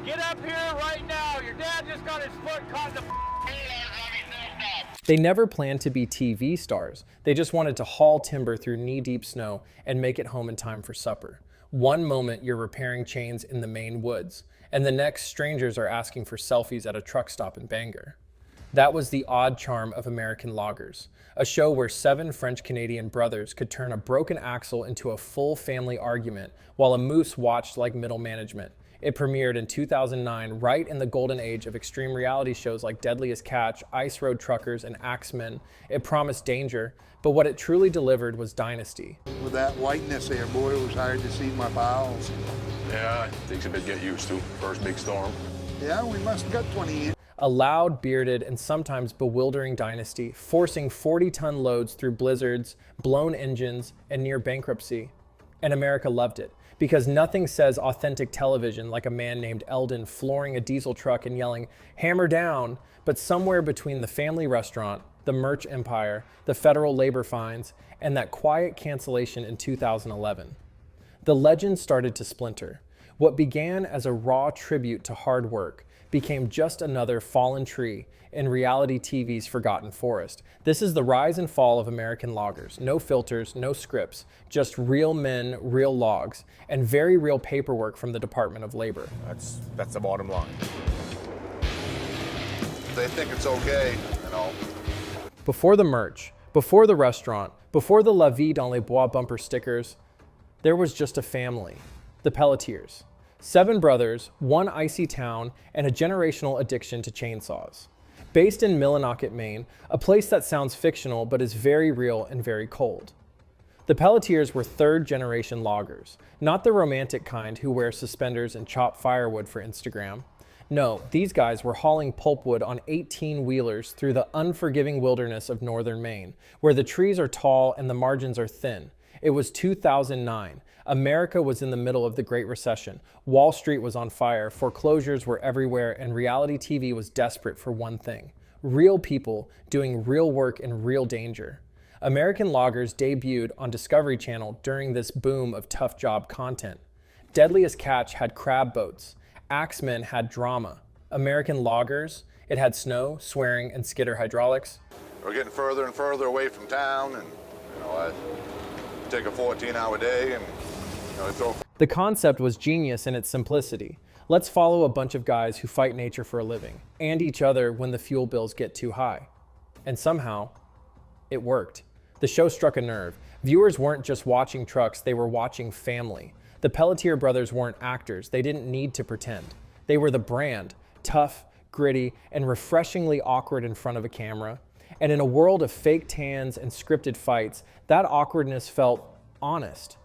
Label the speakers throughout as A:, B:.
A: Get up here right now. Your dad just got his foot caught in the
B: They never planned to be TV stars. They just wanted to haul timber through knee-deep snow and make it home in time for supper. One moment you're repairing chains in the Maine woods, and the next strangers are asking for selfies at a truck stop in Bangor. That was the odd charm of American Loggers, a show where 7 French-Canadian brothers could turn a broken axle into a full family argument while a moose watched like middle management. It premiered in 2009, right in the golden age of extreme reality shows like Deadliest Catch, Ice Road Truckers, and Axemen. It promised danger, but what it truly delivered was Dynasty.
C: With that whiteness there, boy, it was hard to see my pals.
D: Yeah, it takes a bit to get used to. First big storm.
C: Yeah, we must have got 20 inches.
B: A loud, bearded, and sometimes bewildering dynasty, forcing 40-ton loads through blizzards, blown engines, and near bankruptcy. And America loved it, because nothing says authentic television like a man named Eldon flooring a diesel truck and yelling, "Hammer down!" But somewhere between the family restaurant, the merch empire, the federal labor fines, and that quiet cancellation in 2011. The legend started to splinter. What began as a raw tribute to hard work became just another fallen tree in reality TV's forgotten forest. This is the rise and fall of American loggers. No filters, no scripts, just real men, real logs, and very real paperwork from the Department of Labor.
D: That's the bottom line.
E: They think it's okay, you know.
B: Before the merch, before the restaurant, before the La Vie dans les Bois bumper stickers, there was just a family, the Pelletiers. 7 brothers, 1 icy town, and a generational addiction to chainsaws. Based in Millinocket, Maine, a place that sounds fictional but is very real and very cold. The Pelletiers were 3rd-generation loggers, not the romantic kind who wear suspenders and chop firewood for Instagram. No, these guys were hauling pulpwood on 18-wheelers through the unforgiving wilderness of northern Maine, where the trees are tall and the margins are thin. It was 2009. America was in the middle of the Great Recession. Wall Street was on fire, foreclosures were everywhere, and reality TV was desperate for one thing: real people doing real work in real danger. American Loggers debuted on Discovery Channel during this boom of tough job content. Deadliest Catch had crab boats. Axemen had drama. American Loggers, it had snow, swearing, and skidder hydraulics.
E: We're getting further and further away from town, and you know, I take a 14-hour day, and you know, throw.
B: The concept was genius in its simplicity. Let's follow a bunch of guys who fight nature for a living, and each other when the fuel bills get too high. And somehow, it worked. The show struck a nerve. Viewers weren't just watching trucks, they were watching family. The Pelletier brothers weren't actors, they didn't need to pretend. They were the brand, tough, gritty, and refreshingly awkward in front of a camera. And in a world of fake tans and scripted fights, that awkwardness felt honest.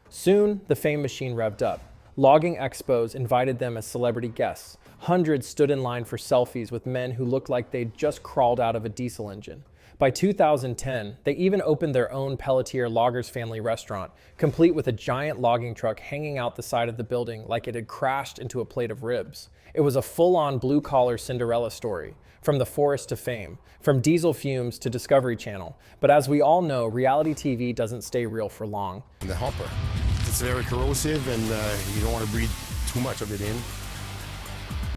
B: Soon, the fame machine revved up. Logging expos invited them as celebrity guests. Hundreds stood in line for selfies with men who looked like they'd just crawled out of a diesel engine. By 2010, they even opened their own Pelletier Loggers family restaurant, complete with a giant logging truck hanging out the side of the building like it had crashed into a plate of ribs. It was a full-on blue-collar Cinderella story, from the forest to fame, from diesel fumes to Discovery Channel. But as we all know, reality TV doesn't stay real for long.
F: The hopper, it's very corrosive, and you don't want to breathe too much of it in.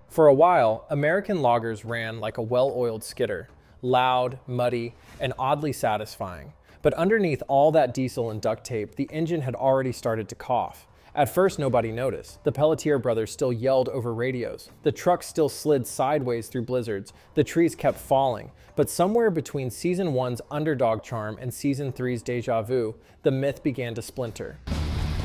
B: For a while, American Loggers ran like a well-oiled skidder, loud, muddy, and oddly satisfying. But underneath all that diesel and duct tape, the engine had already started to cough. At first, nobody noticed. The Pelletier brothers still yelled over radios. The trucks still slid sideways through blizzards. The trees kept falling. But somewhere between Season 1's underdog charm and Season 3's deja vu, the myth began to splinter.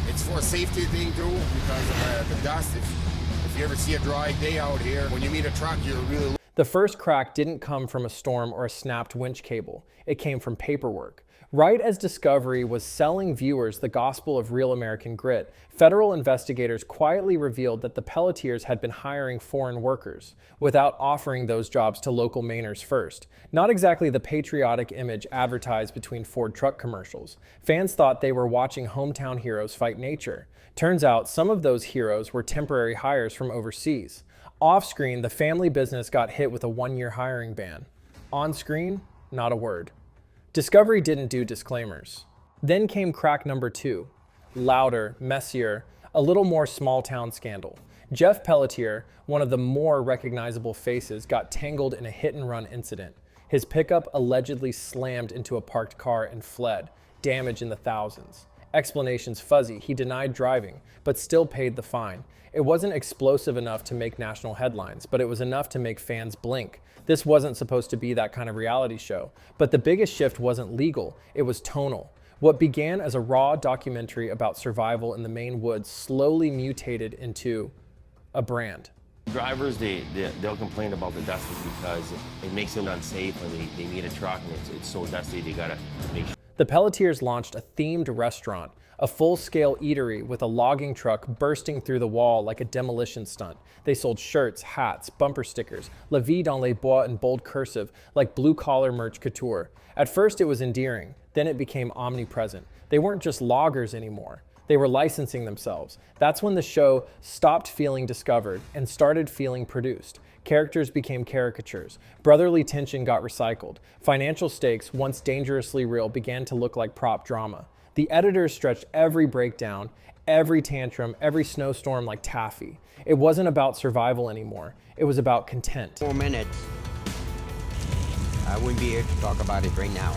F: It's for a safety thing too, because of the dust. If you ever see a dry day out here, when you meet a truck, you're really...
B: The first crack didn't come from a storm or a snapped winch cable. It came from paperwork. Right as Discovery was selling viewers the gospel of real American grit, federal investigators quietly revealed that the Pelletiers had been hiring foreign workers without offering those jobs to local Mainers first. Not exactly the patriotic image advertised between Ford truck commercials. Fans thought they were watching hometown heroes fight nature. Turns out some of those heroes were temporary hires from overseas. Off-screen, the family business got hit with a 1-year hiring ban. On-screen, not a word. Discovery didn't do disclaimers. Then came crack number 2. Louder, messier, a little more small-town scandal. Jeff Pelletier, one of the more recognizable faces, got tangled in a hit-and-run incident. His pickup allegedly slammed into a parked car and fled, damage in the thousands. Explanations fuzzy. He denied driving, but still paid the fine. It wasn't explosive enough to make national headlines, but it was enough to make fans blink. This wasn't supposed to be that kind of reality show. But the biggest shift wasn't legal, it was tonal. What began as a raw documentary about survival in the Maine woods slowly mutated into a brand.
G: Drivers, they'll complain about the dust because it makes them unsafe when they meet a truck and it's so dusty they gotta make sure.
B: The Pelletiers launched a themed restaurant, a full-scale eatery with a logging truck bursting through the wall like a demolition stunt. They sold shirts, hats, bumper stickers, La Vie dans les Bois in bold cursive, like blue-collar merch couture. At first it was endearing, then it became omnipresent. They weren't just loggers anymore. They were licensing themselves. That's when the show stopped feeling discovered and started feeling produced. Characters became caricatures. Brotherly tension got recycled. Financial stakes, once dangerously real, began to look like prop drama. The editors stretched every breakdown, every tantrum, every snowstorm like taffy. It wasn't about survival anymore. It was about content.
H: 4 minutes. I wouldn't be here to talk about it right now.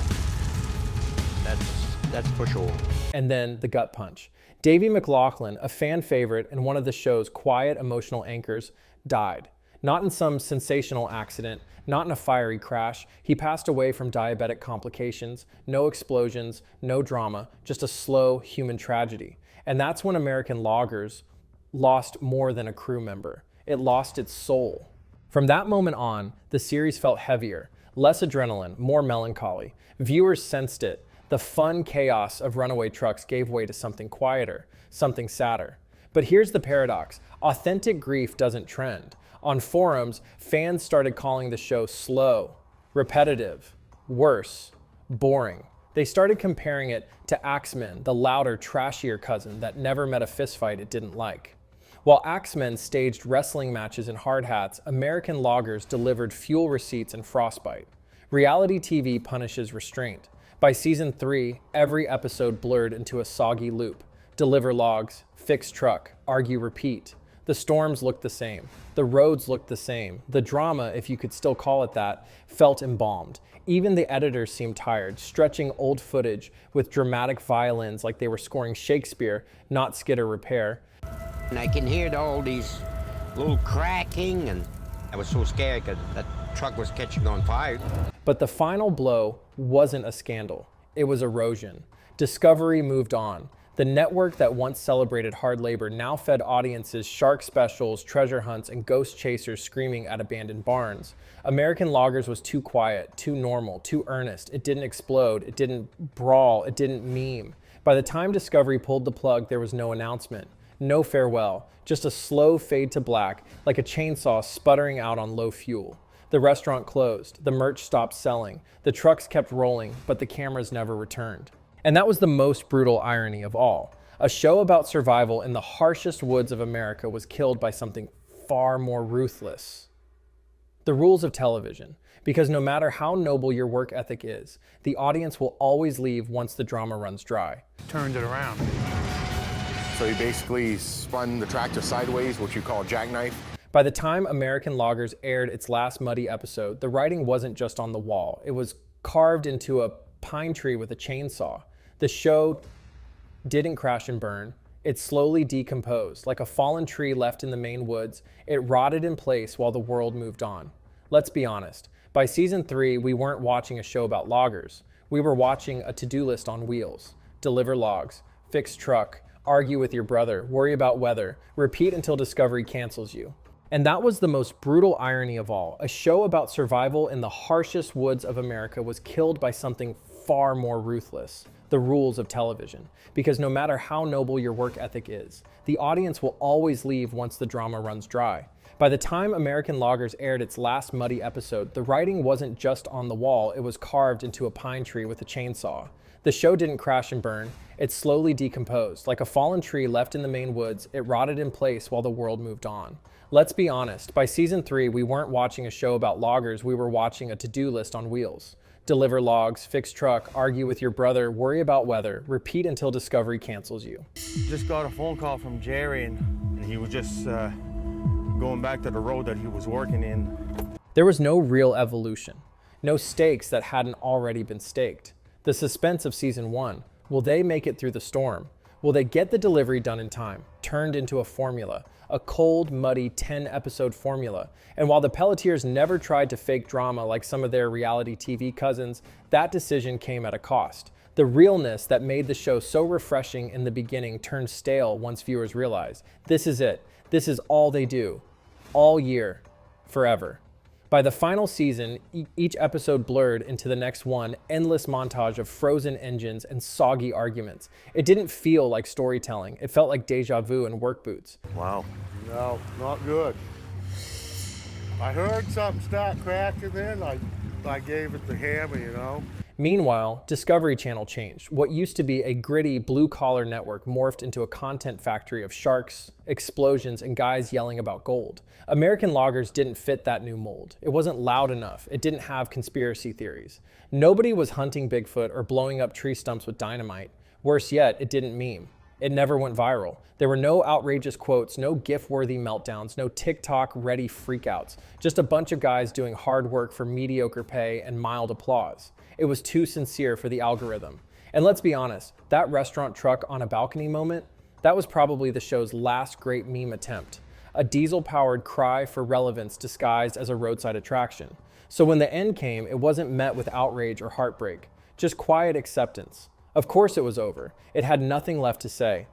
H: That's for sure.
B: And then the gut punch. Davey McLaughlin, a fan favorite and one of the show's quiet emotional anchors, died. Not in some sensational accident, not in a fiery crash. He passed away from diabetic complications, no explosions, no drama, just a slow human tragedy. And that's when American Loggers lost more than a crew member. It lost its soul. From that moment on, the series felt heavier, less adrenaline, more melancholy. Viewers sensed it. The fun chaos of runaway trucks gave way to something quieter, something sadder. But here's the paradox. Authentic grief doesn't trend. On forums, fans started calling the show slow, repetitive, worse, boring. They started comparing it to Axemen, the louder, trashier cousin that never met a fistfight it didn't like. While Axemen staged wrestling matches in hard hats, American Loggers delivered fuel receipts and frostbite. Reality TV punishes restraint. By season 3, every episode blurred into a soggy loop. Deliver logs, fix truck, argue, repeat. The storms looked the same. The roads looked the same. The drama, if you could still call it that, felt embalmed. Even the editors seemed tired, stretching old footage with dramatic violins like they were scoring Shakespeare, not skid or repair.
H: And I can hear all these little cracking, and I was so scared because that truck was catching on fire.
B: But the final blow wasn't a scandal. It was erosion. Discovery moved on. The network that once celebrated hard labor now fed audiences shark specials, treasure hunts, and ghost chasers screaming at abandoned barns. American Loggers was too quiet, too normal, too earnest. It didn't explode, it didn't brawl, it didn't meme. By the time Discovery pulled the plug, there was no announcement, no farewell, just a slow fade to black, like a chainsaw sputtering out on low fuel. The restaurant closed, the merch stopped selling, the trucks kept rolling, but the cameras never returned. And that was the most brutal irony of all. A show about survival in the harshest woods of America was killed by something far more ruthless. The rules of television. Because no matter how noble your work ethic is, the audience will always leave once the drama runs dry.
A: Turned it around.
F: So he basically spun the tractor sideways, what you call a jackknife.
B: By the time American Loggers aired its last muddy episode, the writing wasn't just on the wall. It was carved into a pine tree with a chainsaw. The show didn't crash and burn. It slowly decomposed. Like a fallen tree left in the Maine woods, it rotted in place while the world moved on. Let's be honest. By season 3, we weren't watching a show about loggers. We were watching a to-do list on wheels. Deliver logs, fix truck, argue with your brother, worry about weather, repeat until Discovery cancels you. And that was the most brutal irony of all. A show about survival in the harshest woods of America was killed by something far more ruthless. The rules of television. Because no matter how noble your work ethic is, the audience will always leave once the drama runs dry. By the time American Loggers aired its last muddy episode, the writing wasn't just on the wall, it was carved into a pine tree with a chainsaw. The show didn't crash and burn, it slowly decomposed. Like a fallen tree left in the Maine woods, it rotted in place while the world moved on. Let's be honest, by season 3, we weren't watching a show about loggers, we were watching a to-do list on wheels. Deliver logs, fix truck, argue with your brother, worry about weather, repeat until Discovery cancels you.
A: Just got a phone call from Jerry, and he was just
I: going back to the road that he was working in.
B: There was no real evolution, no stakes that hadn't already been staked. The suspense of season 1, will they make it through the storm? Will they get the delivery done in time, turned into a formula, a cold, muddy 10-episode formula? And while the Pelletiers never tried to fake drama like some of their reality TV cousins, that decision came at a cost. The realness that made the show so refreshing in the beginning turned stale once viewers realized, this is it. This is all they do. All year. Forever. By the final season, each episode blurred into the next one, endless montage of frozen engines and soggy arguments. It didn't feel like storytelling. It felt like deja vu and work boots.
I: Wow.
J: No, not good. I heard something start cracking then, I gave it the hammer, you know.
B: Meanwhile, Discovery Channel changed. What used to be a gritty blue-collar network morphed into a content factory of sharks, explosions, and guys yelling about gold. American Loggers didn't fit that new mold. It wasn't loud enough. It didn't have conspiracy theories. Nobody was hunting Bigfoot or blowing up tree stumps with dynamite. Worse yet, it didn't meme. It never went viral. There were no outrageous quotes, no GIF-worthy meltdowns, no TikTok-ready freakouts. Just a bunch of guys doing hard work for mediocre pay and mild applause. It was too sincere for the algorithm. And let's be honest, that restaurant truck on a balcony moment, that was probably the show's last great meme attempt. A diesel-powered cry for relevance disguised as a roadside attraction. So when the end came, it wasn't met with outrage or heartbreak, just quiet acceptance. Of course it was over. It had nothing left to say.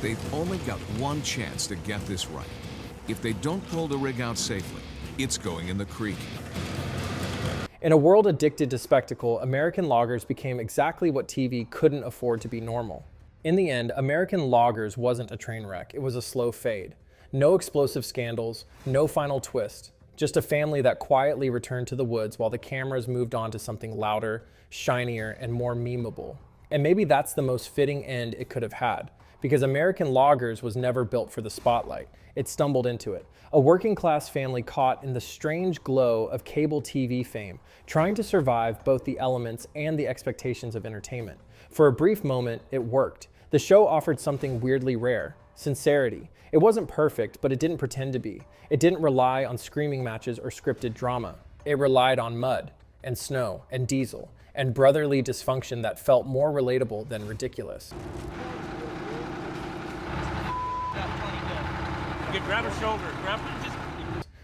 K: They've only got one chance to get this right. If they don't pull the rig out safely, it's going in the creek.
B: In a world addicted to spectacle, American Loggers became exactly what TV couldn't afford to be normal. In the end, American Loggers wasn't a train wreck. It was a slow fade. No explosive scandals, no final twist. Just a family that quietly returned to the woods while the cameras moved on to something louder, shinier, and more memeable. And maybe that's the most fitting end it could have had, because American Loggers was never built for the spotlight. It stumbled into it. A working class family caught in the strange glow of cable TV fame, trying to survive both the elements and the expectations of entertainment. For a brief moment, it worked. The show offered something weirdly rare, sincerity. It wasn't perfect, but it didn't pretend to be. It didn't rely on screaming matches or scripted drama. It relied on mud and snow and diesel and brotherly dysfunction that felt more relatable than ridiculous.
A: Grab a shoulder.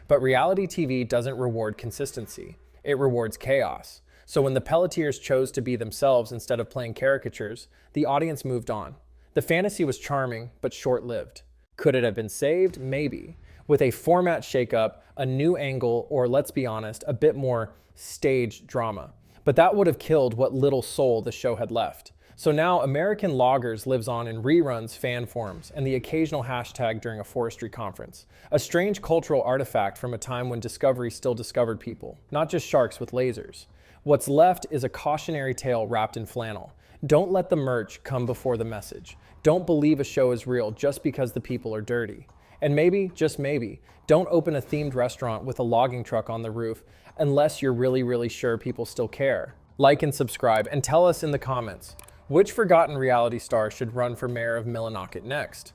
B: But reality TV doesn't reward consistency. It rewards chaos. So when the Pelletiers chose to be themselves instead of playing caricatures, the audience moved on. The fantasy was charming, but short-lived. Could it have been saved? Maybe. With a format shakeup, a new angle, or let's be honest, a bit more staged drama. But that would have killed what little soul the show had left. So now American Loggers lives on in reruns, fan forums, and the occasional hashtag during a forestry conference. A strange cultural artifact from a time when Discovery still discovered people, not just sharks with lasers. What's left is a cautionary tale wrapped in flannel. Don't let the merch come before the message. Don't believe a show is real just because the people are dirty. And maybe, just maybe, don't open a themed restaurant with a logging truck on the roof unless you're really, really sure people still care. Like and subscribe, and tell us in the comments, which forgotten reality star should run for mayor of Millinocket next?